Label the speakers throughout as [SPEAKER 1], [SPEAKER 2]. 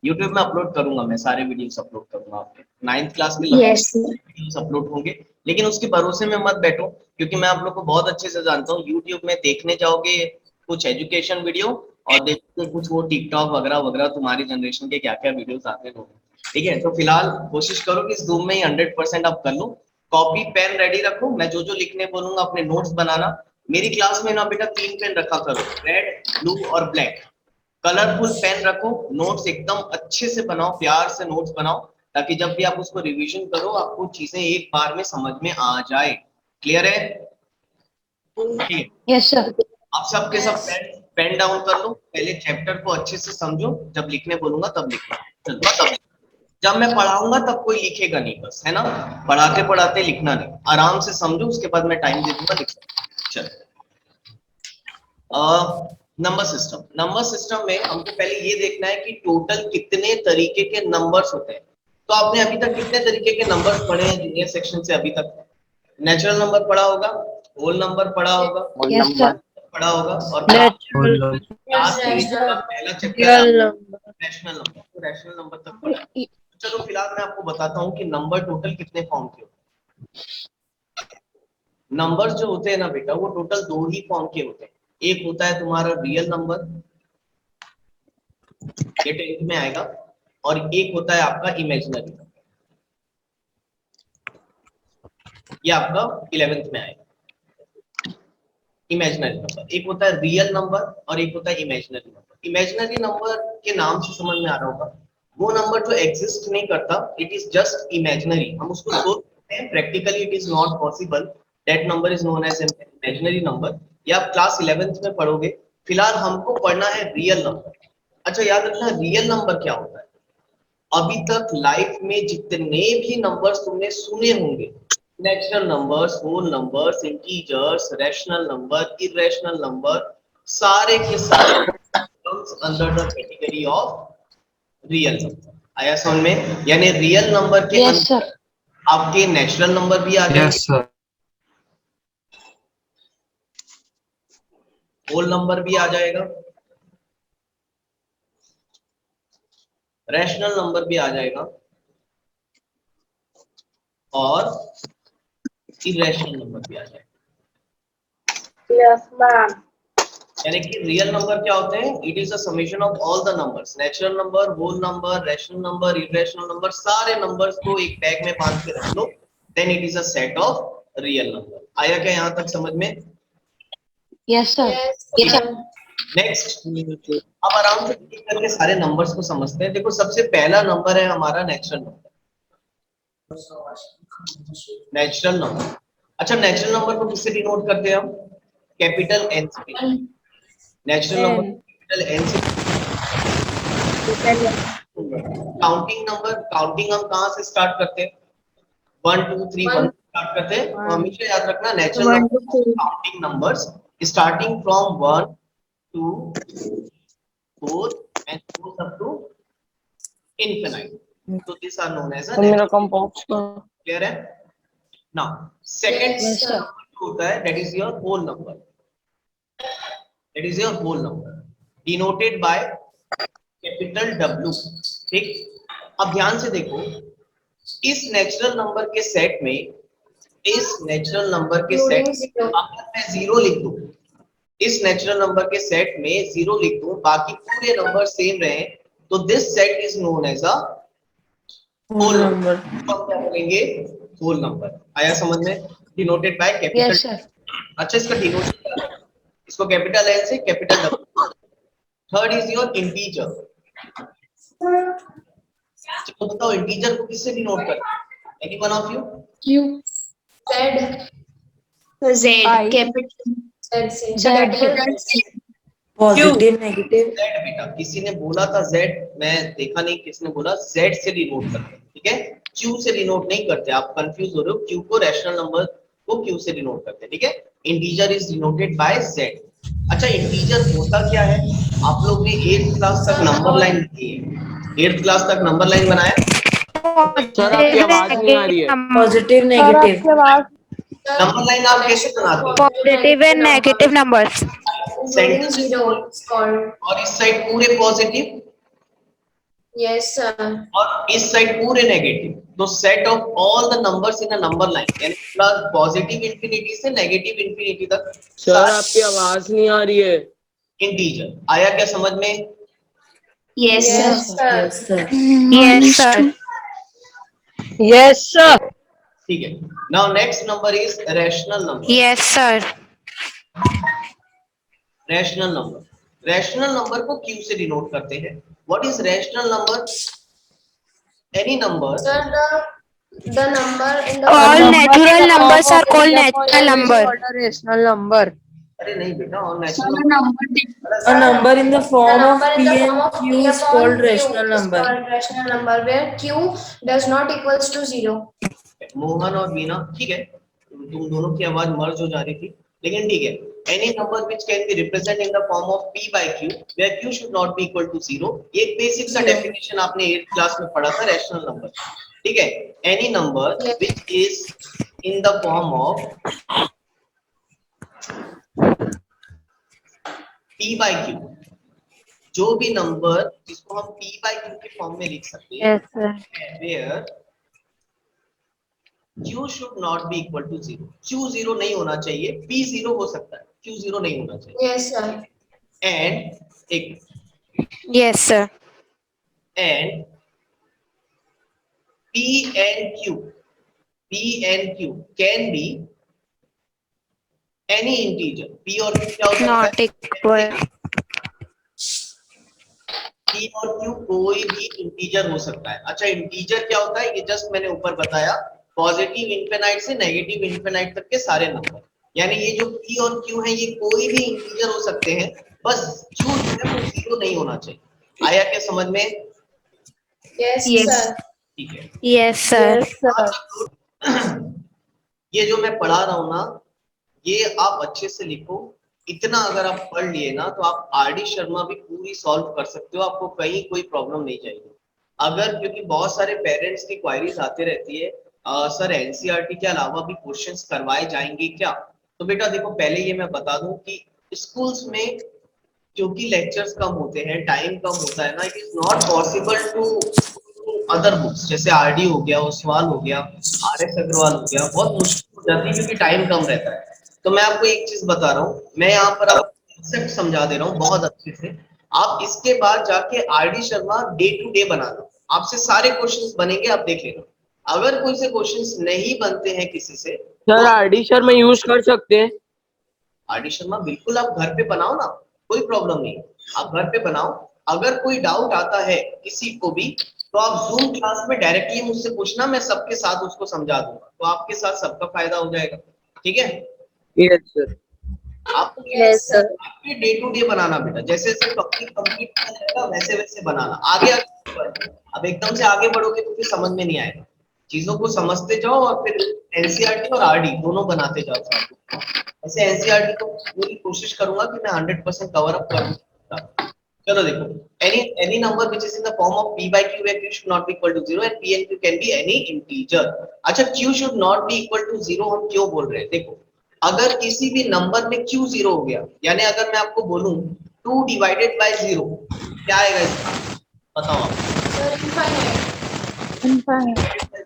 [SPEAKER 1] YouTube में upload करूंगा, मैं सारे वीडियोस अपलोड करूंगा आपके 9th क्लास में
[SPEAKER 2] यस
[SPEAKER 1] वीडियोस अपलोड होंगे। लेकिन उसके भरोसे में मत बैठो, क्योंकि मैं आप लोग को बहुत अच्छे से जानता हूँ। यूट्यूब में देखने जाओगे कुछ एजुकेशन वीडियो और देखोगे कुछ वो टिकटॉक वगैरह वगैरह, तुम्हारी जनरेशन के क्या क्या वीडियोस आते हैं। ठीक है, तो फिलहाल कोशिश करो कि इस Zoom में ही 100% आप कर लो। कॉपी पेन रेडी रखो, मैं जो जो लिखने बोलूंगा अपने नोट्स बनाना। मेरी क्लास में ना बेटा 3 पेन रखा करो, रेड, ब्लू और ब्लैक। कलरफुल पेन रखो, नोट्स एकदम अच्छे से बनाओ, प्यार से नोट्स बनाओ, ताकि जब भी आप उसको रिवीजन करो आपको चीजें एक बार में समझ में आ जाए। क्लियर है? ठीक है,
[SPEAKER 2] यस सर
[SPEAKER 1] आप सबके सब पेन पेन डाउन कर लो, पहले चैप्टर को अच्छे से समझो, जब लिखने बोलूंगा तब लिखना। चलो, जब मैं पढ़ाऊंगा तब कोई लिखेगा नहीं, बस है ना, पढ़ाते पढ़ाते लिखना नहीं, आराम से समझो, उसके बाद मैं टाइम दे दूंगा लिख सकते। चलो, नंबर सिस्टम में हमको पहले ये देखना है कि टोटल कितने तरीके के नंबर्स होते हैं। तो आपने अभी तक कितने तरीके के नंबर्स पढ़े हैं जूनियर सेक्शन से अभी तक? नेचुरल नंबर पढ़ा होगा, होल नंबर पढ़ा होगा,
[SPEAKER 3] होल
[SPEAKER 2] यस
[SPEAKER 3] नंबर,
[SPEAKER 2] सर
[SPEAKER 1] पढ़ा होगा, और
[SPEAKER 2] नेचुरल
[SPEAKER 1] क्लास 8 का पहला चैप्टर है
[SPEAKER 2] रियल नंबर
[SPEAKER 1] रैशनल नंबर, तो रैशनल नंबर तक पढ़ा है। चलो फिलहाल मैं आपको बताता हूँ कि नंबर टोटल कितने फॉर्म के होते हैं। नंबर्स जो होते हैं ना बेटा, वो टोटल 2 ही फॉर्म के होते हैं। एक होता है तुम्हारा रियल नंबर, ये 10th में आएगा, और एक होता है आपका इमेजिनरी नंबर, ये आपका 11th में आएगा। इमेजिनरी नंबर एक होता है रियल नंबर और एक होता है इमेजिनरी नंबर। इमेजिनरी नंबर के नाम से समझ में आ रहा होगा, वो नंबर जो एग्जिस्ट नहीं करता, इट इज जस्ट इमेजिनरी। हम उसको सोच सकते हैं, practically it is not possible, that number is known as imaginary number. ये आप क्लास 11th में पढ़ोगे। फिलहाल हमको पढ़ना है रियल नंबर। अच्छा, याद रखना रियल नंबर क्या होता है। अभी तक लाइफ में जितने भी नंबर्स तुमने सुने होंगे, natural numbers, whole numbers, integers, rational number, irrational number, सारे के सारे comes under the category of real number. आया समझ में? यानी रियल नंबर के
[SPEAKER 2] यस
[SPEAKER 1] अंदर
[SPEAKER 2] सर
[SPEAKER 1] आपके नेचुरल नंबर भी आ जाएंगे,
[SPEAKER 3] सर,
[SPEAKER 1] होल नंबर भी आ जाएगा, रैशनल नंबर भी आ जाएगा, और इरेशनल नंबर भी आ जाएगा।
[SPEAKER 2] यस मैम
[SPEAKER 1] यानी कि रियल नंबर क्या होते हैं? It is a summation of all the numbers, natural number, whole number, rational number, irrational number, सारे नंबर्स को एक बैग में बांध के रख लो, then it is a set of real number. आया क्या यहां तक समझ में?
[SPEAKER 2] यस सर
[SPEAKER 1] नेक्स्ट, अब आराम से एक करके सारे नंबर्स को समझते हैं। देखो, सबसे पहला नंबर है हमारा नेचुरल नंबर। नेचुरल नंबर, अच्छा नेचुरल नंबर को किससे डिनोट करते हैं हम? कैपिटल एन से। नेचुरल नंबर कैपिटल एन से। काउंटिंग नंबर, काउंटिंग हम कहां से स्टार्ट करते हैं? 1 2 3 1 स्टार्ट करते हैं। तो हमेशा याद रखना natural number counting numbers starting from 1 2 4 and goes up to infinite. So these are known as a
[SPEAKER 3] मेरा
[SPEAKER 1] natural.
[SPEAKER 3] कंपाउंड का
[SPEAKER 1] Clear है? Now second
[SPEAKER 2] yes sir
[SPEAKER 1] number होता है, that is your whole number. That is your whole number denoted by capital W. ठीक, अब ध्यान से देखो, इस नेचुरल नंबर के सेट में, इस नेचुरल नंबर के सेट अगर मैं जीरो लिख दूं, इस नेचुरल नंबर के सेट में जीरो लिख दूं, बाकी पूरे नंबर सेम रहे, तो this set is known as a whole number. तो हम क्या बोलेंगे? Whole number. आया समझ में? Denoted by capital.
[SPEAKER 2] Yes sir
[SPEAKER 1] अच्छा, इसका डिनोशन क्या है? इसको कैपिटल एल से capital W. Third is your integer. चलो बताओ, इंटीजर को किससे डिनोट करते हैं? Any one of you?
[SPEAKER 2] Q
[SPEAKER 4] Z capital
[SPEAKER 2] Z
[SPEAKER 3] positive negative
[SPEAKER 1] Z बेटा, किसी ने बोला था जेड, मैं देखा नहीं किसने बोला। जेड से डिनोट करते हैं, ठीक है, क्यू से डिनोट नहीं करते। आप कंफ्यूज हो रहे हो, क्यू को रैशनल नंबर को क्यू से डिनोट करते हैं, ठीक है। Integer is denoted by Z. अच्छा, इंटीजर होता क्या है? आप लोग ने 8th क्लास तक नंबर लाइन की है, 8th क्लास तक नंबर लाइन बनाया।
[SPEAKER 3] सर आपकी आवाज नहीं आ रही है।
[SPEAKER 5] पॉजिटिव नेगेटिव
[SPEAKER 1] नंबर लाइन आप कैसे बनाते हो?
[SPEAKER 4] Positive and negative numbers
[SPEAKER 1] centre से और इस साइड पूरे पॉजिटिव,
[SPEAKER 2] Yes, sir.
[SPEAKER 1] और इस साइड पूरे नेगेटिव, तो set of all the numbers in a number line, यानी प्लस पॉजिटिव इंफिनिटी से नेगेटिव इंफिनिटी तक
[SPEAKER 3] सर आपकी आवाज नहीं आ रही है।
[SPEAKER 1] इंटीजर। आया क्या समझ में?
[SPEAKER 4] Yes, sir.
[SPEAKER 2] Yes, sir.
[SPEAKER 3] Yes, sir.
[SPEAKER 4] Yes, sir.
[SPEAKER 2] Yes, sir.
[SPEAKER 1] ठीक है। Now next number is rational number.
[SPEAKER 4] Yes, sir.
[SPEAKER 1] Rational number, rational number को क्यू से डिनोट करते हैं। What is rational number? Any number,
[SPEAKER 2] Sir, the number in the
[SPEAKER 4] All
[SPEAKER 2] form of
[SPEAKER 4] natural numbers are called
[SPEAKER 2] the
[SPEAKER 4] natural number.
[SPEAKER 2] rational number.
[SPEAKER 1] अरे नहीं बेटा, और
[SPEAKER 2] Sir,
[SPEAKER 1] natural
[SPEAKER 3] A number in the
[SPEAKER 2] the
[SPEAKER 3] form
[SPEAKER 2] number
[SPEAKER 3] of
[SPEAKER 2] in
[SPEAKER 3] P
[SPEAKER 2] the form
[SPEAKER 3] and
[SPEAKER 2] of
[SPEAKER 3] Q
[SPEAKER 2] P
[SPEAKER 3] is
[SPEAKER 2] upon
[SPEAKER 3] called
[SPEAKER 2] Q
[SPEAKER 3] rational
[SPEAKER 2] is
[SPEAKER 3] number.
[SPEAKER 2] called rational number, where Q does not equals to 0.
[SPEAKER 1] Mohan और मीना, ठीक है, तुम दोनों की आवाज मर्ज हो जा रही थी, लेकिन ठीक है। Any number which can be represent in the form of p by q where q should not be equal to 0, ये बेसिक सा डेफिनेशन आपने 8th क्लास में पढ़ा था रैशनल नंबर, ठीक है। Any number
[SPEAKER 2] Yes.
[SPEAKER 1] Which is in the form of p by q, जो भी नंबर जिसको हम p by q के फॉर्म में लिख सकते हैं,
[SPEAKER 4] Yes, sir.
[SPEAKER 1] where q should not be equal to 0, q 0 नहीं होना चाहिए, p 0 हो सकता है, q 0 नहीं होना चाहिए।
[SPEAKER 2] Yes, sir.
[SPEAKER 1] एंड एक
[SPEAKER 4] Yes, sir.
[SPEAKER 1] and p and q, p and q can be any integer, p और q क्या हो सकता
[SPEAKER 4] Not
[SPEAKER 1] है?
[SPEAKER 4] equal.
[SPEAKER 1] p और q कोई भी इंटीजर हो सकता है। अच्छा, इंटीजर क्या होता है? ये जस्ट मैंने ऊपर बताया, पॉजिटिव इनफिनाइट से नेगेटिव इनफिनाइट तक के सारे नंबर, यानी ये जो p और q है ये कोई भी इंटीजर हो सकते हैं, बस q जो है वो 0 नहीं होना चाहिए। आया क्या समझ में?
[SPEAKER 2] Yes,
[SPEAKER 4] Yes.
[SPEAKER 2] sir.
[SPEAKER 1] ठीक है।
[SPEAKER 4] Yes, sir.
[SPEAKER 1] ये जो मैं पढ़ा रहा हूँ ना, ये आप अच्छे से लिखो। इतना अगर आप पढ़ लिए ना तो आप आरडी शर्मा भी पूरी सॉल्व कर सकते हो, आपको कहीं कोई प्रॉब्लम नहीं चाहिए। अगर, क्योंकि बहुत सारे पेरेंट्स की क्वायरीज आते रहती है, सर एनसीईआरटी के अलावा भी क्वेश्चंस करवाए जाएंगे क्या? तो बेटा देखो, पहले ये मैं बता दूं कि स्कूल्स में क्योंकि लेक्चर्स कम होते हैं, टाइम कम होता है ना, it is not possible to other books जैसे आरडी हो गया, ओसवाल हो गया, आरएस अग्रवाल हो गया, बहुत मुश्किल हो जाती है क्योंकि टाइम कम रहता है। तो मैं आपको एक चीज बता रहा हूँ, मैं यहाँ पर आपको कॉन्सेप्ट समझा दे रहा हूँ बहुत अच्छे से। आप इसके बाद जाके RD Sharma day to day बनाना, आपसे सारे क्वेश्चंस बनेंगे, आप देख लेना। अगर कोई से क्वेश्चंस नहीं बनते हैं किसी से,
[SPEAKER 3] सर आरडी शर्मा यूज कर सकते हैं?
[SPEAKER 1] आरडी शर्मा बिल्कुल आप घर पे बनाओ ना, कोई प्रॉब्लम नहीं, आप घर पे बनाओ। अगर कोई डाउट आता है किसी को भी, तो आप जूम क्लास में डायरेक्टली मुझसे पूछना, मैं सबके साथ उसको समझा दूंगा, तो आपके साथ सबका फायदा हो जाएगा, ठीक है।
[SPEAKER 3] Yes sir.
[SPEAKER 1] आपको
[SPEAKER 2] Yes, sir.
[SPEAKER 1] Day to day बनाना बेटा, जैसे जैसे टॉपिक कंप्लीट होता जाएगा वैसे वैसे बनाना, आगे आगे बढ़ना। अब एकदम से आगे बढ़ोगे तो फिर समझ में नहीं आएगा, चीजों को समझते जाओ और फिर एनसीईआरटी और आरडी दोनों बनाते जाओ साथ। ऐसे एनसीईआरटी को पूरी कोशिश करूंगा कि मैं 100% कवर अप करूं। चलो देखो, any number which is in the form of p by q where q should not be equal to 0 and p and q can be any integer। अच्छा, q should not be equal to 0 हम क्यों बोल रहे हैं? देखो, अगर किसी भी नंबर में q 0 हो गया, यानी अगर मैं आपको बोलूं 2 divided by 0, क्या आएगा इसका? बताओ आप।
[SPEAKER 2] Sir, infinite.
[SPEAKER 1] Infinite।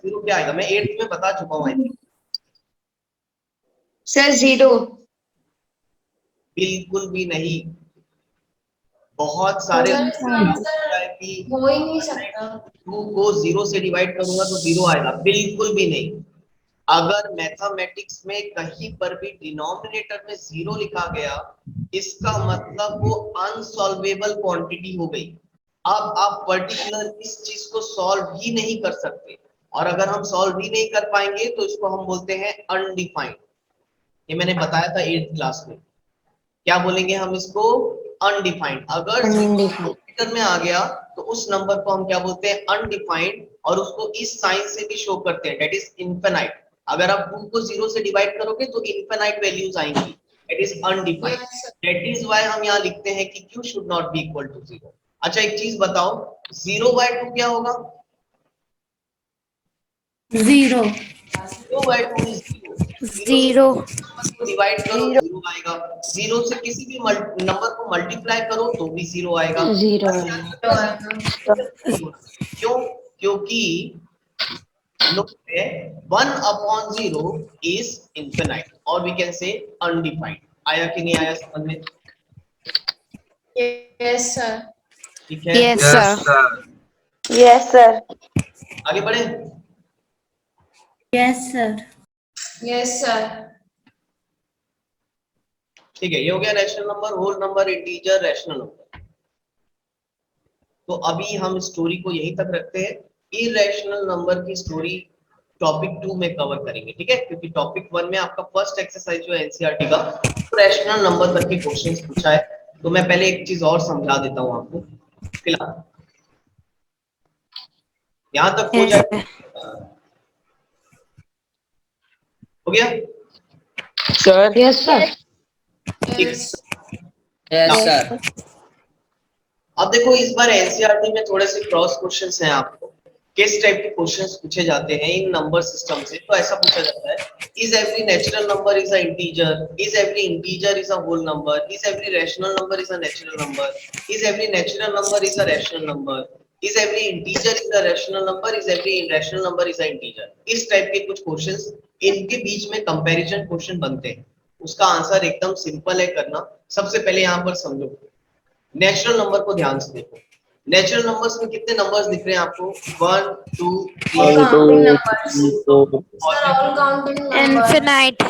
[SPEAKER 1] 0 क्या आएगा? मैं 8th में बता चुका हूँ।
[SPEAKER 4] Sir, 0.
[SPEAKER 1] बिल्कुल भी नहीं, बहुत सारे
[SPEAKER 2] Sir, इसका
[SPEAKER 1] कि
[SPEAKER 2] हो ही नहीं सकता।
[SPEAKER 1] 2 को 0 से डिवाइड करूंगा तो 0 आएगा, बिल्कुल भी नहीं। अगर मैथमेटिक्स में कहीं पर भी डिनोमिनेटर में 0 लिखा गया, इसका मतलब वो अनसॉल्वेबल क्वांटिटी हो गई। अब आप पर्टिकुलर इस चीज को सॉल्व ही नहीं कर सकते, और अगर हम सॉल्व ही नहीं कर पाएंगे तो इसको हम बोलते हैं अनडिफाइंड। ये मैंने बताया था 8th क्लास में, क्या बोलेंगे हम इसको? अनडिफाइंड। अगर डिनोमिनेटर में आ गया तो उस नंबर को हम क्या बोलते हैं? अनडिफाइंड, और उसको इस साइन से भी शो करते हैं, दैट इज इनफिनाइट। अगर आप 2 को 0 से डिवाइड करोगे तो इनफिनाइट वैल्यूज आएंगी, that is undefined.
[SPEAKER 2] Yes, sir.
[SPEAKER 1] That is why हम यहाँ लिखते हैं कि q should not be equal to 0। अच्छा, एक चीज बताओ, 0/2 क्या होगा?
[SPEAKER 3] 0
[SPEAKER 1] 0/2 इज 0।
[SPEAKER 4] 0.
[SPEAKER 1] को डिवाइड करो जीरो आएगा, जीरो से किसी भी नंबर को मल्टीप्लाई करो तो भी जीरो आएगा।
[SPEAKER 5] जीरो
[SPEAKER 1] क्यों? क्योंकि look है 1/0 is infinite और we can say undefined। आया कि नहीं आया समझ में?
[SPEAKER 2] Yes, sir.
[SPEAKER 1] ठीक है,
[SPEAKER 4] Yes, sir.
[SPEAKER 6] Yes, sir.
[SPEAKER 1] आगे बढ़े।
[SPEAKER 5] Yes sir
[SPEAKER 2] Yes, sir.
[SPEAKER 1] ठीक है, ये हो गया rational number, whole number, integer, rational number. तो अभी हम स्टोरी को यहीं तक रखते हैं, इरेशनल नंबर की स्टोरी टॉपिक 2 में कवर करेंगे, ठीक है? क्योंकि टॉपिक 1 में आपका फर्स्ट एक्सरसाइज जो है एनसीईआरटी का रैशनल नंबर तक के क्वेश्चंस पूछा है। तो मैं पहले एक चीज और समझा देता हूं आपको फिलहाल, यहां तक हो
[SPEAKER 4] Yes,
[SPEAKER 1] जाए।
[SPEAKER 4] sir.
[SPEAKER 1] हो गया?
[SPEAKER 3] Sir.
[SPEAKER 5] Yes sir
[SPEAKER 2] Yes.
[SPEAKER 3] Yes sir.
[SPEAKER 1] अब देखो इस बार एनसीईआरटी में थोड़े से क्रॉस क्वेश्चंस हैं, आपको किस टाइप के क्वेश्चंस पूछे जाते हैं इन नंबर सिस्टम से। तो ऐसा पूछा जाता है, is every natural number is a integer, is every integer is a whole number, is every rational number is a natural number, is every natural number is a rational number, is every integer is a rational number, is every irrational number is a integer. इस type के कुछ questions इनके बीच में comparison question बनते हैं। उसका answer एकदम simple है करना। सबसे पहले यहाँ पर समझो, नेचुरल नंबर को ध्यान से देखो। नेचुरल नंबर्स में कितने नंबर्स दिख रहे हैं आपको? 1 2
[SPEAKER 2] All
[SPEAKER 1] 3
[SPEAKER 2] counting numbers.
[SPEAKER 1] और
[SPEAKER 2] Sir, all counting numbers.
[SPEAKER 4] Infinite.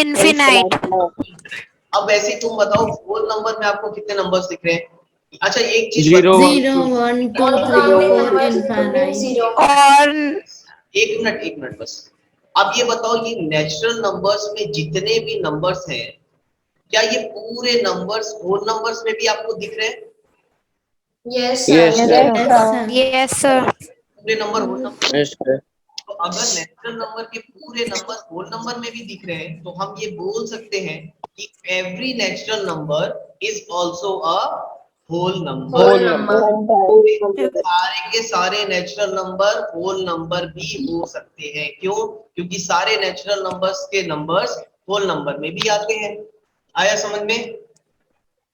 [SPEAKER 4] Infinite.
[SPEAKER 1] अब वैसे ही तुम बताओ होल नंबर में आपको कितने नंबर्स दिख रहे हैं? अच्छा एक चीज
[SPEAKER 3] जीरो
[SPEAKER 1] बताओ,
[SPEAKER 5] zero one two
[SPEAKER 2] All
[SPEAKER 5] three
[SPEAKER 2] counting
[SPEAKER 5] four
[SPEAKER 2] numbers
[SPEAKER 5] infinite
[SPEAKER 2] including zero.
[SPEAKER 4] Or
[SPEAKER 1] एक मिनट बस। अब ये बताओ, ये नेचुरल नंबर्स में जितने भी नंबर्स हैं, क्या ये पूरे नंबर्स होल नंबर्स में भी आपको दिख रहे हैं?
[SPEAKER 2] Yes, sir.
[SPEAKER 3] Yes sir.
[SPEAKER 5] Yes sir
[SPEAKER 4] yes, sir.
[SPEAKER 1] पूरे number whole number.
[SPEAKER 3] Yes sir.
[SPEAKER 1] तो अगर नेचुरल नंबर के पूरे नंबर होल नंबर में भी दिख रहे हैं, तो हम ये बोल सकते हैं कि every natural number is also a whole number.
[SPEAKER 2] Whole number.
[SPEAKER 1] सारे के सारे नेचुरल नंबर होल नंबर भी हो सकते हैं। क्यों? क्योंकि सारे नेचुरल नंबर्स के नंबर्स होल नंबर में भी आते हैं। आया समझ में?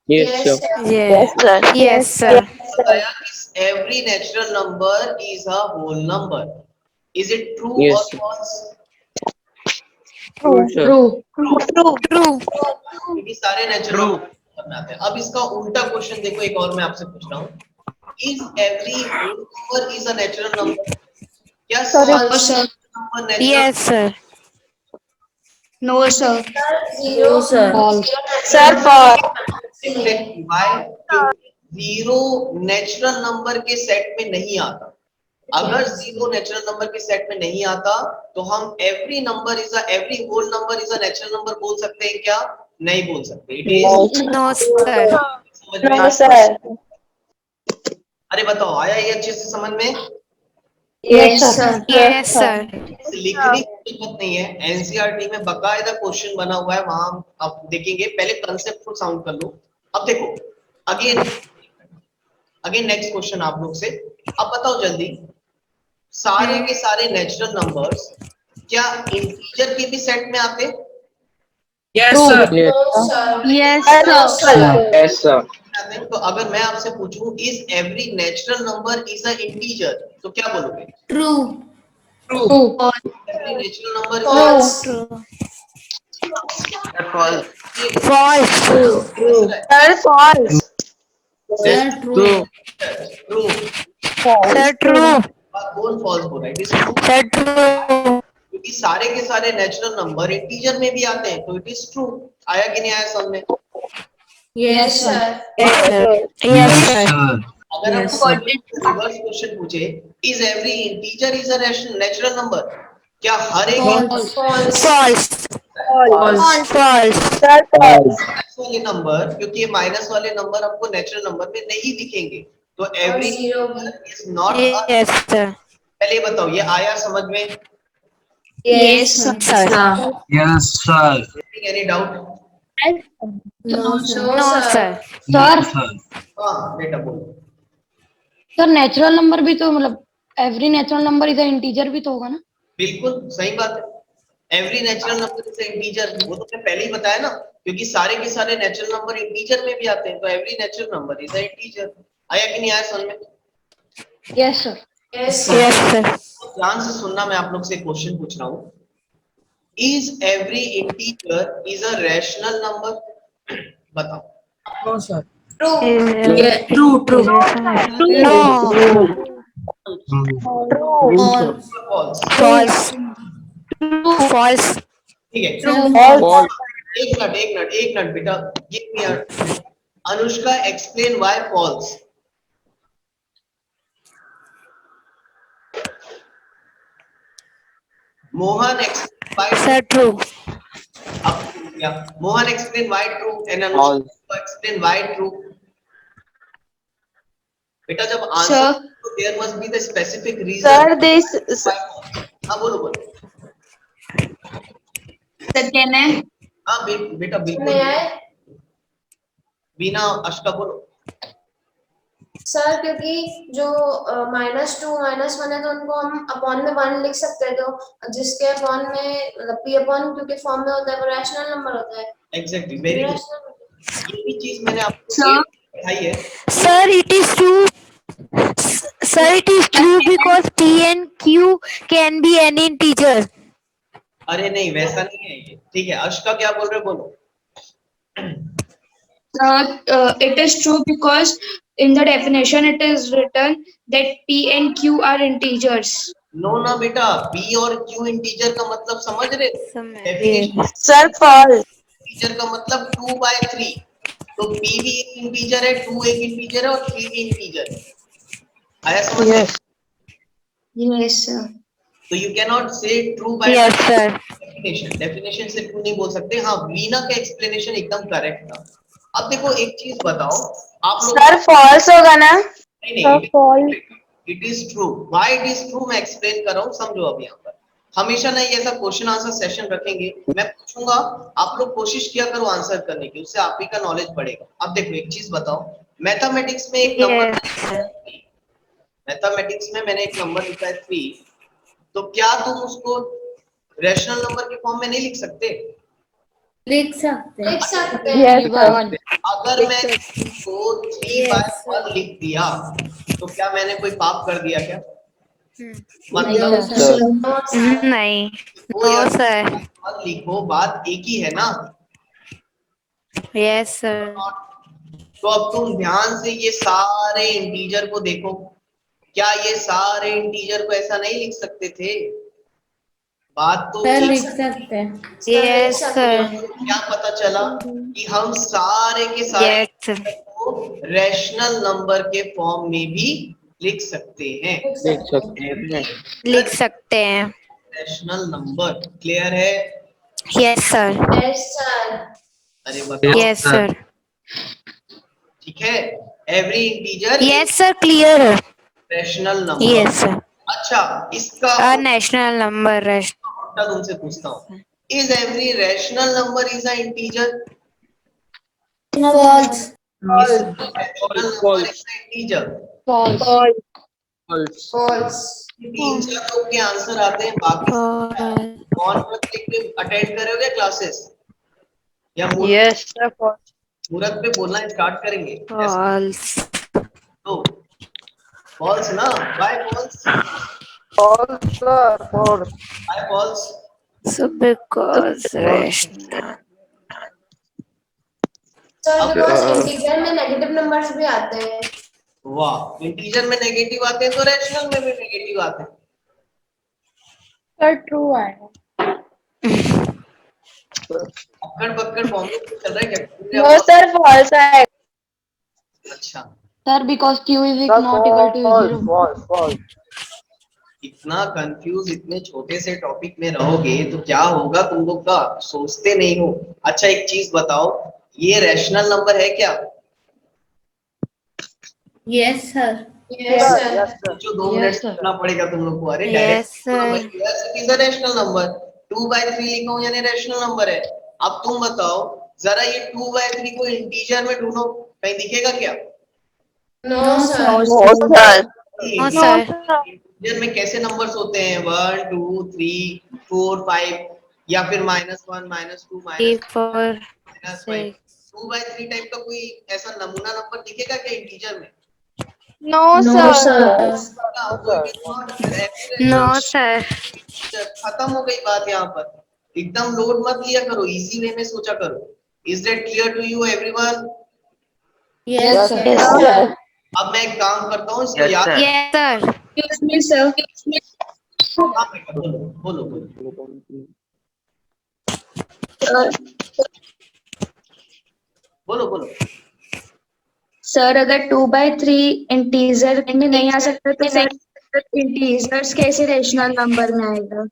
[SPEAKER 3] यस
[SPEAKER 2] Yes,
[SPEAKER 3] सर।
[SPEAKER 2] sir.
[SPEAKER 4] Yes. Yes, sir.
[SPEAKER 1] बताया कि every natural number is a whole number. Is it true और
[SPEAKER 3] Yes, sir.
[SPEAKER 1] False?
[SPEAKER 3] True sir.
[SPEAKER 5] True
[SPEAKER 4] True.
[SPEAKER 1] क्योंकि सारे नेचुरल नंबर में आते हैं। अब इसका उल्टा क्वेश्चन देखो, एक और मैं आपसे पूछ रहा हूँ, is every whole number is a natural number? क्या सारे
[SPEAKER 2] False, sir.
[SPEAKER 1] Number natural?
[SPEAKER 4] Yes, sir.
[SPEAKER 6] No, sir.
[SPEAKER 2] Zero.
[SPEAKER 5] sir.
[SPEAKER 6] Sir, false.
[SPEAKER 1] Exactly why? क्योंकि जीरो नेचुरल नंबर के सेट में नहीं आता। अगर जीरो नेचुरल नंबर के सेट में नहीं आता तो हम every number is a every whole number is a natural number बोल सकते हैं क्या? नहीं बोल सकते। It is
[SPEAKER 4] No, sir.
[SPEAKER 1] समझ में?
[SPEAKER 6] No, sir.
[SPEAKER 1] अरे बताओ, आया ये अच्छे से समझ में?
[SPEAKER 2] Yes, sir.
[SPEAKER 4] Yes, sir.
[SPEAKER 1] लिखने की जरूरत नहीं है, एनसीईआरटी में बकायदा क्वेश्चन बना हुआ है, वहां आप देखेंगे। पहले कंसेप्ट को साउंड कर लो। अब देखो अगेन नेक्स्ट क्वेश्चन आप लोग से। अब बताओ जल्दी, सारे के सारे नेचुरल नंबर्स क्या इंटीजर के भी सेट में आते हैं?
[SPEAKER 3] Yes sir.
[SPEAKER 2] No, sir.
[SPEAKER 6] Yes,
[SPEAKER 3] yes sir.
[SPEAKER 1] आते हैं। तो अगर मैं आपसे पूछूं is every natural number is a integer, तो क्या बोलोगे?
[SPEAKER 5] True
[SPEAKER 1] every natural number
[SPEAKER 2] False.
[SPEAKER 4] False.
[SPEAKER 6] Sir, false.
[SPEAKER 5] Sir true
[SPEAKER 1] true.
[SPEAKER 4] Sir, true.
[SPEAKER 1] कौन फॉल्स बोल रहा है? It is true.
[SPEAKER 4] Sir, true.
[SPEAKER 1] क्योंकि सारे के सारे नेचुरल नंबर इंटीजर में भी आते हैं, तो इट इज ट्रू। आया कि नहीं आया समझ में?
[SPEAKER 2] Yes, sir.
[SPEAKER 4] Yes, sir. Yes, sir.
[SPEAKER 1] अगर
[SPEAKER 5] Yes,
[SPEAKER 1] आपको
[SPEAKER 5] sir.
[SPEAKER 1] रिवर्स क्वेश्चन पूछे, is every integer is a natural number, क्या हर एक
[SPEAKER 5] False.
[SPEAKER 2] False.
[SPEAKER 4] False. False.
[SPEAKER 6] Sir, false.
[SPEAKER 1] Minus वाले नंबर, क्योंकि ये माइनस वाले नंबर आपको नेचुरल नंबर में नहीं दिखेंगे, तो every
[SPEAKER 2] zero.
[SPEAKER 1] Is not.
[SPEAKER 4] Yes, sir.
[SPEAKER 1] पहले ये बताओ, ये आया समझ में?
[SPEAKER 2] Yes, sir.
[SPEAKER 4] Sir.
[SPEAKER 7] Yes, sir.
[SPEAKER 1] Any doubt?
[SPEAKER 5] No sir
[SPEAKER 2] No,
[SPEAKER 4] No,
[SPEAKER 2] sir.
[SPEAKER 4] sir.
[SPEAKER 5] Sir
[SPEAKER 7] Sir.
[SPEAKER 1] हाँ बेटा बोलो।
[SPEAKER 5] सर नेचुरल नंबर भी तो मतलब every natural number is integer भी तो होगा ना?
[SPEAKER 1] बिल्कुल सही बात है। Every natural number is integer, वो तो मैंने पहले ही बताया ना, क्योंकि सारे के सारे नेचुरल नंबर इंटीजर में भी आते हैं, तो every natural number is integer. आया कि नहीं आया समझ में?
[SPEAKER 5] Yes, sir.
[SPEAKER 2] Yes.
[SPEAKER 4] Yes, sir.
[SPEAKER 1] ध्यान से सुनना, मैं आप लोग से क्वेश्चन पूछ रहा हूँ। Is every integer is a rational number? बताओ।
[SPEAKER 2] True.
[SPEAKER 5] True.
[SPEAKER 4] No.
[SPEAKER 2] False.
[SPEAKER 1] False?
[SPEAKER 4] False.
[SPEAKER 1] ठीक है,
[SPEAKER 3] False.
[SPEAKER 1] एक मिनट बेटा, give me Anushka explain why false. Mohan explain why
[SPEAKER 4] Sir, true.
[SPEAKER 1] Mohan explain why true and
[SPEAKER 3] False.
[SPEAKER 1] Anushka explain why true. बेटा जब answer
[SPEAKER 6] Sir.
[SPEAKER 1] तो there must be the specific reason.
[SPEAKER 6] Sir, this.
[SPEAKER 1] हाँ बोलो।
[SPEAKER 6] Sir, can I?
[SPEAKER 1] हाँ बेटा बिल्कुल।
[SPEAKER 2] नहीं आए
[SPEAKER 1] बीना अष्का बोलो।
[SPEAKER 2] सर, क्योंकि जो -2 -1 है तो उनको हम अपॉन में 1 लिख सकते हैं, तो जिसके अपॉन में मतलब p अपॉन क्योंकि फॉर्म में होता है वो रैशनल नंबर होता है।
[SPEAKER 1] Exactly, very good.
[SPEAKER 2] Rational-
[SPEAKER 1] ये भी चीज मैंने आपको
[SPEAKER 6] Sir.
[SPEAKER 1] दिखाई है।
[SPEAKER 4] Sir, it is true. Sir, it is true because P and Q can be any integer.
[SPEAKER 1] अरे नहीं वैसा नहीं है ये, ठीक है। अष्का क्या बोल रहे बोलो।
[SPEAKER 6] It is true because in the definition it is written that P and Q are integers.
[SPEAKER 1] No ना बेटा, p और q इंटीजर का मतलब समझ रहे? Definition
[SPEAKER 6] Sir, false.
[SPEAKER 1] इंटीजर का मतलब 2/3, तो p भी एक इंटीजर है, 2 एक इंटीजर है और 3 भी इंटीजर है। आया समझ में?
[SPEAKER 6] Yes, sir.
[SPEAKER 1] तो यू कैन नॉट से true bye
[SPEAKER 4] Yes, sir.
[SPEAKER 1] Definition से ट्रू नहीं बोल सकते। हाँ, वीना का एक्सप्लेनेशन एकदम करेक्ट था। अब देखो एक चीज बताओ, आप लोग
[SPEAKER 6] Sir, false होगा ना?
[SPEAKER 1] नहीं, it is true. Why it is true मैं एक्सप्लेन कर रहा हूँ, समझो। अब यहाँ पर हमेशा नहीं ऐसा क्वेश्चन आंसर सेशन रखेंगे, मैं पूछूंगा, आप लोग कोशिश किया करो आंसर करने की, उससे आप ही का नॉलेज बढ़ेगा। अब देखो एक चीज बताओ, मैथमेटिक्स में एक नंबर,
[SPEAKER 4] Yes, sir.
[SPEAKER 1] मैथमेटिक्स में मैंने एक नंबर लिखा है 3, तो क्या तुम उसको रैशनल नंबर के फॉर्म में नहीं लिख सकते?
[SPEAKER 5] लिख सकते हैं।
[SPEAKER 2] लिख सकते हैं।
[SPEAKER 1] अगर मैं इसको 3/1 लिख दिया तो क्या मैंने कोई पाप कर दिया क्या? मतलब
[SPEAKER 3] Sir.
[SPEAKER 4] नहीं.
[SPEAKER 1] वो
[SPEAKER 4] No,
[SPEAKER 1] या
[SPEAKER 4] sir.
[SPEAKER 1] मत लिखो, बात एक ही है ना।
[SPEAKER 4] Yes, sir.
[SPEAKER 1] तो अब तुम ध्यान से ये सारे इंटीजर को देखो, क्या ये सारे इंटीजर को ऐसा नहीं लिख सकते थे? बात तो
[SPEAKER 5] सर
[SPEAKER 1] एक।
[SPEAKER 5] लिख सकते हैं।
[SPEAKER 4] Yes, sir.
[SPEAKER 1] क्या पता चला कि हम सारे के सारे
[SPEAKER 4] Yes, sir.
[SPEAKER 1] को रैशनल नंबर के फॉर्म में भी लिख सकते हैं।
[SPEAKER 3] देख सकते हैं।
[SPEAKER 4] लिख सकते हैं.
[SPEAKER 1] रैशनल नंबर क्लियर है?
[SPEAKER 4] Yes, sir.
[SPEAKER 2] Yes, sir.
[SPEAKER 1] अरे बताओ।
[SPEAKER 4] Yes, sir.
[SPEAKER 1] ठीक है, every integer
[SPEAKER 4] Yes, sir. Clear.
[SPEAKER 1] Rational number.
[SPEAKER 4] Yes, sir.
[SPEAKER 1] अच्छा, इसका
[SPEAKER 4] A national number.
[SPEAKER 1] उल्टा तुमसे पूछता हूँ, is every rational number is a integer?
[SPEAKER 5] False.
[SPEAKER 1] Rational number is a integer?
[SPEAKER 3] False.
[SPEAKER 2] False.
[SPEAKER 1] 3-4 लोग के आंसर आते हैं, बाकी कौन पे अटेंड करोगे क्लासेस या
[SPEAKER 6] Yes, sir, false.
[SPEAKER 1] मुहूर्त पे बोलना स्टार्ट करेंगे?
[SPEAKER 4] False.
[SPEAKER 1] तो फॉल्स ना? Why false?
[SPEAKER 6] False, sir, false.
[SPEAKER 1] Why false?
[SPEAKER 4] So because rational.
[SPEAKER 2] Sir, because integer में नेगेटिव नंबर्स भी आते हैं।
[SPEAKER 1] वाह, इंटीजर में नेगेटिव आते हैं तो रैशनल में भी नेगेटिव आते हैं।
[SPEAKER 6] Sir, true है.
[SPEAKER 1] अक्कड़ बक्कड़ बॉम्बे में चल रहा है क्या?
[SPEAKER 6] No, sir, false है.
[SPEAKER 1] अच्छा,
[SPEAKER 5] Sir, because Q is not equal to 0.
[SPEAKER 6] False.
[SPEAKER 1] इतना कंफ्यूज इतने छोटे से टॉपिक में रहोगे तो क्या होगा तुम लोग का? सोचते नहीं हो। अच्छा एक चीज बताओ, ये रैशनल नंबर है क्या?
[SPEAKER 5] Yes, sir.
[SPEAKER 2] Yes, sir.
[SPEAKER 1] जो 2 मिनट
[SPEAKER 5] Yes, sir.
[SPEAKER 1] सुनना पड़ेगा तुम लोग को। अरे
[SPEAKER 4] Yes,
[SPEAKER 1] direct
[SPEAKER 4] sir.
[SPEAKER 1] It is a rational number. 2/3 लिखा हूं यानी रैशनल नंबर है। अब तुम बताओ जरा, ये 2/3 को इंटीजर में ढूंढो, कहीं दिखेगा क्या?
[SPEAKER 2] No, sir.
[SPEAKER 6] No, sir.
[SPEAKER 4] No, sir.
[SPEAKER 1] Integer में कैसे नंबर्स होते हैं? 1 2 3 4 5, या फिर -1 -2
[SPEAKER 4] 4
[SPEAKER 1] -5 2/3 टाइप का कोई ऐसा नमूना नंबर दिखेगा क्या इंटीजर में?
[SPEAKER 5] No,
[SPEAKER 2] No,
[SPEAKER 5] sir.
[SPEAKER 2] sir.
[SPEAKER 1] So it is not
[SPEAKER 4] No, sir.
[SPEAKER 1] खत्म हो गई बात यहाँ पर। एकदम लोड मत लिया करो, इजी वे में सोचा करो। Is that clear to you everyone?
[SPEAKER 2] Yes, sir.
[SPEAKER 5] Yes, sir.
[SPEAKER 1] अब मैं एक काम करता हूँ, इसको
[SPEAKER 3] Yes,
[SPEAKER 1] याद।
[SPEAKER 3] sir.
[SPEAKER 4] Yes, sir.
[SPEAKER 6] Excuse me, sir.
[SPEAKER 1] हाँ बेटा, बोलो बोलो बोलो बोलो बोलो।
[SPEAKER 6] सर अगर 2/3 इंटीजर में नहीं आ सकता तो सर इंटीजर्स कैसे रेशनल नंबर में आएगा?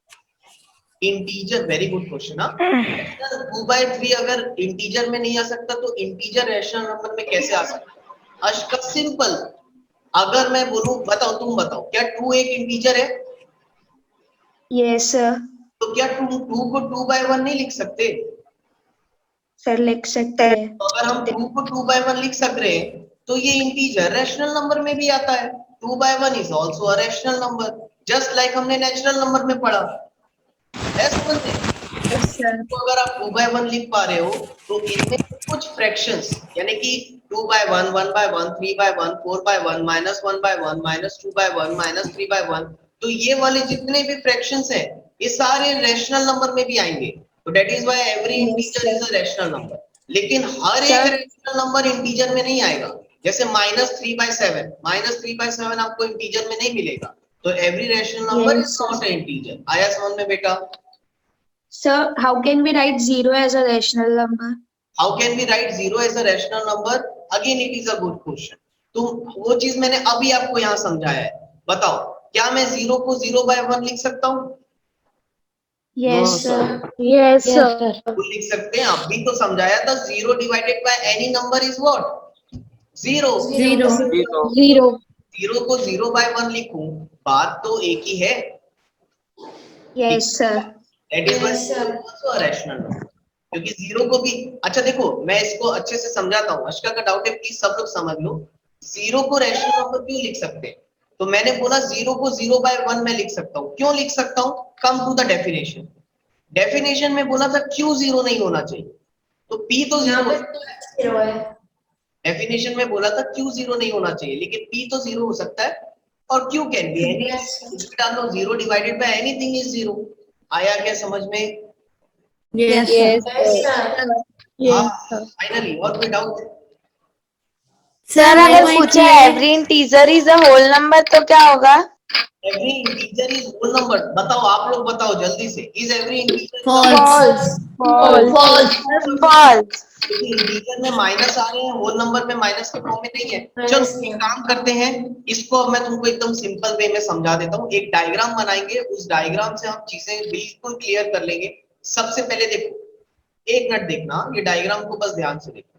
[SPEAKER 1] Integer, very good question. हाँ, 2/3 अगर इंटीजर में नहीं आ सकता तो इंटीजर रैशनल नंबर में कैसे आ सकता है? अशका सिंपल, अगर मैं बोलूं, बताओ तुम बताओ, क्या 2 एक इंटीजर है?
[SPEAKER 6] Yes sir.
[SPEAKER 1] तो क्या 2 को 2/1 नहीं लिख सकते?
[SPEAKER 6] सर लिख सकते हैं।
[SPEAKER 1] तो अगर हम 2 को 2/1 लिख सक रहे हैं तो ये इंटीजर रैशनल नंबर में भी आता है। 2/1 is also a rational number, just like हमने नेचुरल नंबर में पढ़ा है। समझ में?
[SPEAKER 6] Yes sir.
[SPEAKER 1] तो अगर आप 2/1 लिख पा रहे हो तो इनमें कुछ फ्रैक्शंस, यानी कि 2/1, 1/1, 3/1, 4/1, -1/1, -2/1, -3/1, तो ये वाले जितने भी फ्रैक्शंस हैं ये सारे रैशनल नंबर में भी आएंगे। तो that is why every integer is a rational number. लेकिन हर एक
[SPEAKER 6] Sir.
[SPEAKER 1] रैशनल नंबर इंटीजर में नहीं आएगा। जैसे -3/7, -3/7 आपको इंटीजर में नहीं मिलेगा। तो every rational number is
[SPEAKER 6] Yes, sir.
[SPEAKER 1] Not a integer. आया समझ में बेटा?
[SPEAKER 6] Sir, how can we write 0 as a rational number?
[SPEAKER 1] How can we write 0 as a rational number? Again, it is a good question. तो वो चीज मैंने अभी आपको यहाँ समझाया है। बताओ, क्या मैं 0 को 0/1 लिख सकता हूँ?
[SPEAKER 6] Yes,
[SPEAKER 3] No,
[SPEAKER 6] sir.
[SPEAKER 3] sir.
[SPEAKER 5] Yes, sir.
[SPEAKER 1] वो लिख सकते हैं, अभी तो समझाया था। 0 divided by any number is what? 0।
[SPEAKER 2] Zero.
[SPEAKER 3] Zero.
[SPEAKER 6] 0.
[SPEAKER 1] 0 को 0/1 लिखूं, बात तो एक ही है।
[SPEAKER 6] Yes, sir.
[SPEAKER 1] That is why
[SPEAKER 2] Yes, sir.
[SPEAKER 1] 0 is also a rational number. क्योंकि 0 को भी, अच्छा देखो मैं इसको अच्छे से समझाता हूँ। अशका का डाउट है, प्लीज सब लोग समझ लो। 0 को रैशनल नंबर क्यों लिख सकते हैं? तो मैंने बोला 0 को 0/1 में लिख सकता हूँ। क्यों लिख सकता हूँ? Come to the definition. Definition में बोला था क्यों 0 नहीं होना चाहिए, तो p तो
[SPEAKER 2] यहाँ
[SPEAKER 1] 0।
[SPEAKER 2] पे 0 है।
[SPEAKER 1] डेफिनेशन में बोला था क्यों 0 नहीं होना चाहिए, लेकिन p तो 0 हो सकता है। और q can be any,
[SPEAKER 2] Yes, sir.
[SPEAKER 1] कुछ भी डाल दो। 0 डिवाइडेड बाय एनीथिंग इज 0। आया क्या समझ में?
[SPEAKER 2] Yes,
[SPEAKER 5] Yes,
[SPEAKER 2] sir.
[SPEAKER 5] Yes, sir.
[SPEAKER 1] Finally और कोई डाउट?
[SPEAKER 5] सर अगर पूछे every integer is a whole number तो क्या होगा?
[SPEAKER 1] Every integer is whole number. बताओ, आप लोग बताओ जल्दी से। Is every integer
[SPEAKER 2] False.
[SPEAKER 5] False.
[SPEAKER 1] क्योंकि इंटीजर में माइनस आ रहे हैं, होल नंबर में माइनस के फॉर्म में नहीं है। चलो
[SPEAKER 2] Minus
[SPEAKER 1] एक
[SPEAKER 2] में।
[SPEAKER 1] काम करते हैं, इसको अब मैं तुमको एकदम सिंपल वे में समझा देता हूँ। एक डायग्राम बनाएंगे, उस डायग्राम से हम चीजें बिल्कुल क्लियर कर लेंगे। सबसे पहले देखो, एक मिनट देखना, ये डायग्राम को बस ध्यान से देखो।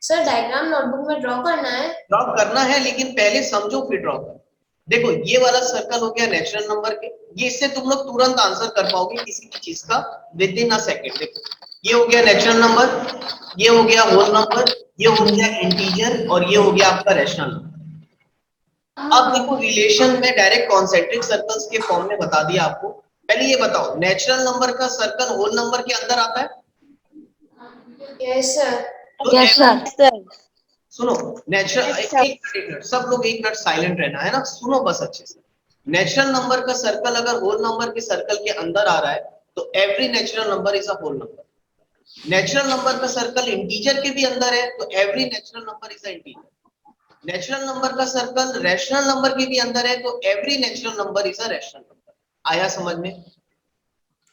[SPEAKER 2] सर डायग्राम नोटबुक में ड्रॉ करना है।
[SPEAKER 1] ड्रॉ करना है, लेकिन पहले समझो फिर ड्रॉ करो। देखो ये वाला सर्कल हो गया नेचुरल नंबर के। ये इससे तुम लोग तुरंत आंसर कर पाओगे किसी भी चीज का विद इन अ सेकंड। देखो ये हो गया नेचुरल नंबर, ये हो गया होल नंबर, ये हो गया इंटीजर, और ये हो गया आपका रैशनल नंबर। अब देखो रिलेशन में डायरेक्ट कॉन्सेंट्रिक सर्कल्स के फॉर्म में बता दिया आपको। पहले ये बताओ, नेचुरल नंबर का सर्कल होल नंबर के अंदर आता है?
[SPEAKER 2] Yes, sir.
[SPEAKER 1] तो
[SPEAKER 5] Yes, sir.
[SPEAKER 1] सुनो, नेचुरल, एक मिनट सब लोग एक मिनट साइलेंट रहना है ना, सुनो बस अच्छे से। नेचुरल नंबर का सर्कल अगर होल नंबर के सर्कल के अंदर आ रहा है तो every natural number is a whole number. Natural number का सर्कल इंटीजर के भी अंदर है तो every natural number is a integer. Natural number का सर्कल रैशनल नंबर के भी अंदर है तो every natural number is a rational number. आया समझ में?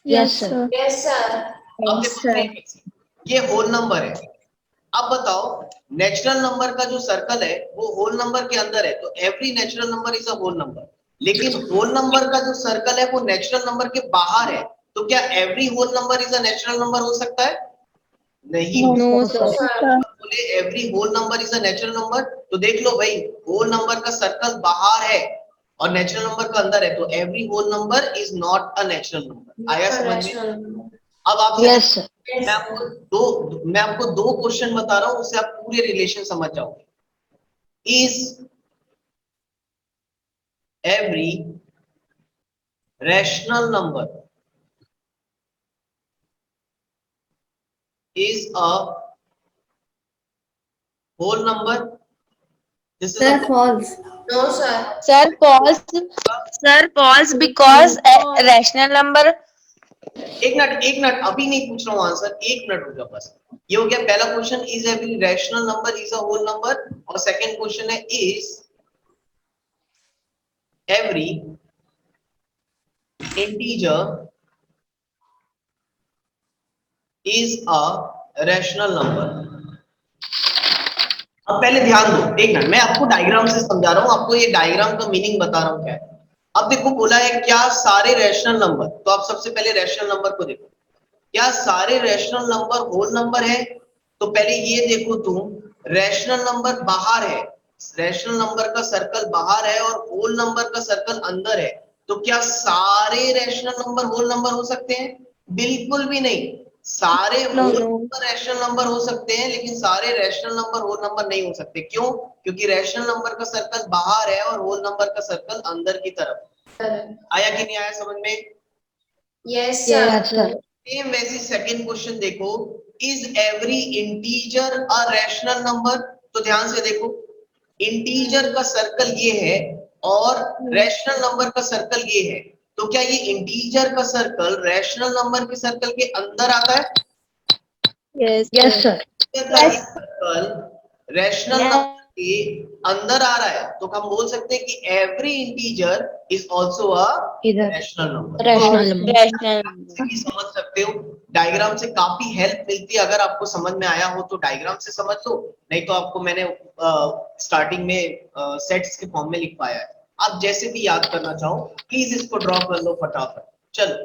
[SPEAKER 5] Yes, sir.
[SPEAKER 2] Yes, sir.
[SPEAKER 1] अब देखो ये होल नंबर है। अब बताओ, नेचुरल नंबर का जो सर्कल है वो होल नंबर के अंदर है तो every natural number is a whole number. लेकिन होल नंबर का जो सर्कल है वो नेचुरल नंबर के बाहर है, तो क्या every whole number is a natural number हो सकता है? नहीं हो
[SPEAKER 5] No,
[SPEAKER 1] सकता।
[SPEAKER 5] sir.
[SPEAKER 1] बोले every whole number is a natural number, तो देख लो भाई, होल नंबर का सर्कल बाहर है और नेचुरल नंबर का अंदर है, तो every whole number is not a natural number. आया समझ में? अब आप
[SPEAKER 5] Yes, sir.
[SPEAKER 1] मैं आपको दो क्वेश्चन बता रहा हूं, उससे आप पूरे रिलेशन समझ जाओगे। Is every rational number is a whole number. This is a
[SPEAKER 6] false.
[SPEAKER 2] No, sir.
[SPEAKER 5] Sir, false. Sir, false because a rational number.
[SPEAKER 1] एक मिनट अभी नहीं पूछ रहा हूँ आंसर, 1 मिनट रुका बस। ये हो गया पहला question, is every rational number is a whole number, और सेकंड क्वेश्चन है is every integer is a rational number. अब पहले ध्यान दो, एक मिनट मैं आपको डायग्राम से समझा रहा हूँ, आपको ये डायग्राम का मीनिंग बता रहा हूँ क्या है। अब देखो बोला है क्या सारे रैशनल नंबर, तो आप सबसे पहले रैशनल नंबर को देखो, क्या सारे रैशनल नंबर होल नंबर है? तो पहले ये देखो तुम, रैशनल नंबर बाहर है, रैशनल नंबर का सर्कल बाहर है और होल नंबर का सर्कल अंदर है, तो क्या सारे रैशनल नंबर होल नंबर हो सकते हैं? बिल्कुल भी नहीं। सारे होल नंबर रैशनल नंबर हो सकते हैं, लेकिन सारे रैशनल नंबर होल नंबर नहीं हो सकते। क्यों? क्योंकि रैशनल नंबर का सर्कल बाहर है और होल नंबर का सर्कल अंदर की तरफ। आया कि नहीं आया समझ में?
[SPEAKER 2] Yes, sir.
[SPEAKER 1] सेम वैसे सेकंड क्वेश्चन देखो, is every integer a rational number? तो ध्यान से देखो, इंटीजर का सर्कल ये है और रैशनल नंबर का सर्कल ये है, तो क्या ये इंटीजर का सर्कल रैशनल नंबर के सर्कल के अंदर आता है?
[SPEAKER 5] Yes,
[SPEAKER 6] Yes, sir.
[SPEAKER 1] Circle rational number के अंदर आ रहा है, तो हम बोल सकते हैं कि every integer is also a rational number.
[SPEAKER 5] Rational.
[SPEAKER 1] से भी समझ सकते हो, डायग्राम से काफी हेल्प मिलती है। अगर आपको समझ में आया हो तो डायग्राम से समझ लो, नहीं तो आपको मैंने स्टार्टिंग में सेट्स के फॉर्म में लिखवाया है, आप जैसे भी याद करना चाहो प्लीज इसको ड्रॉ कर लो फटाफट। चलो